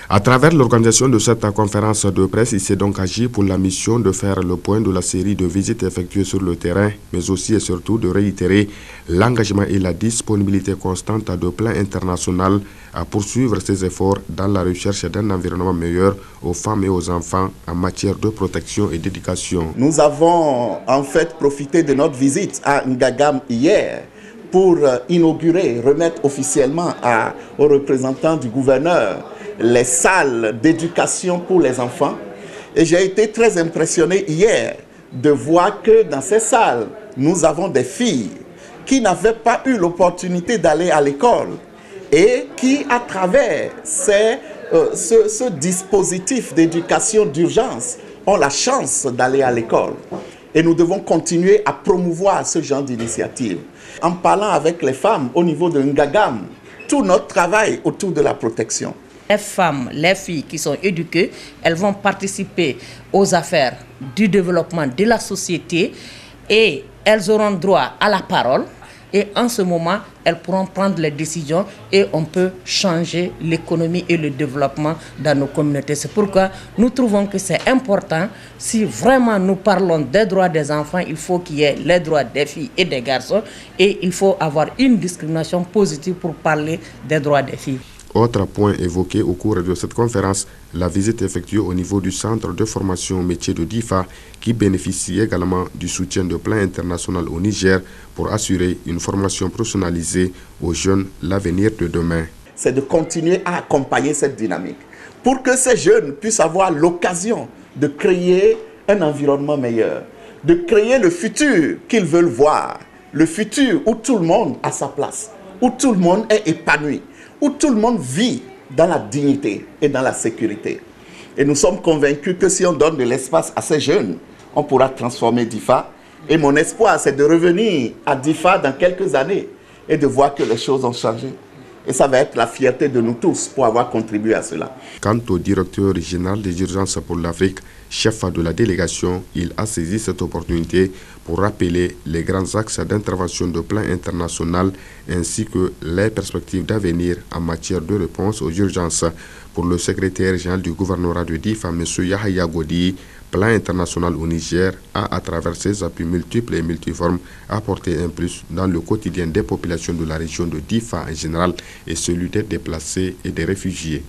À travers l'organisation de cette conférence de presse, il s'est donc agi pour la mission de faire le point de la série de visites effectuées sur le terrain, mais aussi et surtout de réitérer l'engagement et la disponibilité constante de plan international à poursuivre ses efforts dans la recherche d'un environnement meilleur aux femmes et aux enfants en matière de protection et d'éducation. Nous avons en fait profité de notre visite à Ngagam hier pour inaugurer, remettre officiellement aux représentants du gouverneur les salles d'éducation pour les enfants. Et j'ai été très impressionné hier de voir que dans ces salles, nous avons des filles qui n'avaient pas eu l'opportunité d'aller à l'école et qui, à travers ce dispositif d'éducation d'urgence, ont la chance d'aller à l'école. Et nous devons continuer à promouvoir ce genre d'initiative. En parlant avec les femmes au niveau de Ngagam, tout notre travail autour de la protection. Les femmes, les filles qui sont éduquées, elles vont participer aux affaires du développement de la société et elles auront droit à la parole. Et en ce moment, elles pourront prendre les décisions et on peut changer l'économie et le développement dans nos communautés. C'est pourquoi nous trouvons que c'est important. Si vraiment nous parlons des droits des enfants, il faut qu'il y ait les droits des filles et des garçons. Et il faut avoir une discrimination positive pour parler des droits des filles. Autre point évoqué au cours de cette conférence, la visite effectuée au niveau du centre de formation au métier de DIFA qui bénéficie également du soutien de Plan International au Niger pour assurer une formation personnalisée aux jeunes l'avenir de demain. C'est de continuer à accompagner cette dynamique pour que ces jeunes puissent avoir l'occasion de créer un environnement meilleur, de créer le futur qu'ils veulent voir, le futur où tout le monde a sa place, où tout le monde est épanoui, où tout le monde vit dans la dignité et dans la sécurité. Et nous sommes convaincus que si on donne de l'espace à ces jeunes, on pourra transformer DIFA. Et mon espoir, c'est de revenir à DIFA dans quelques années et de voir que les choses ont changé. Et ça va être la fierté de nous tous pour avoir contribué à cela. Quant au directeur général des urgences pour l'Afrique, chef de la délégation, il a saisi cette opportunité pour rappeler les grands axes d'intervention de Plan International ainsi que les perspectives d'avenir en matière de réponse aux urgences. Pour le secrétaire général du gouvernorat de DIFA, M. Yahya Godi, Plan International au Niger a, à travers ses appuis multiples et multiformes, apporté un plus dans le quotidien des populations de la région de DIFA en général et celui des déplacés et des réfugiés.